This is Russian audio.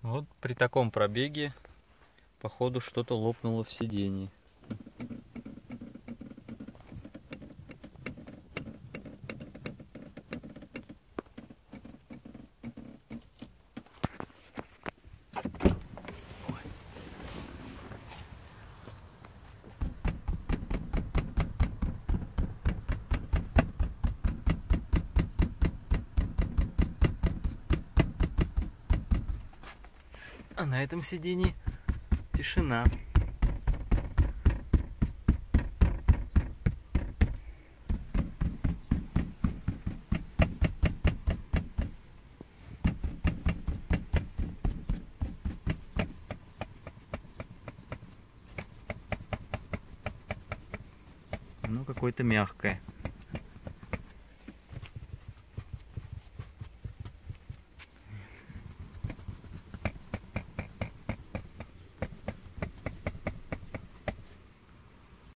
Вот при таком пробеге, походу, что-то лопнуло в сиденье. А на этом сиденье тишина. Ну, какое-то мягкое.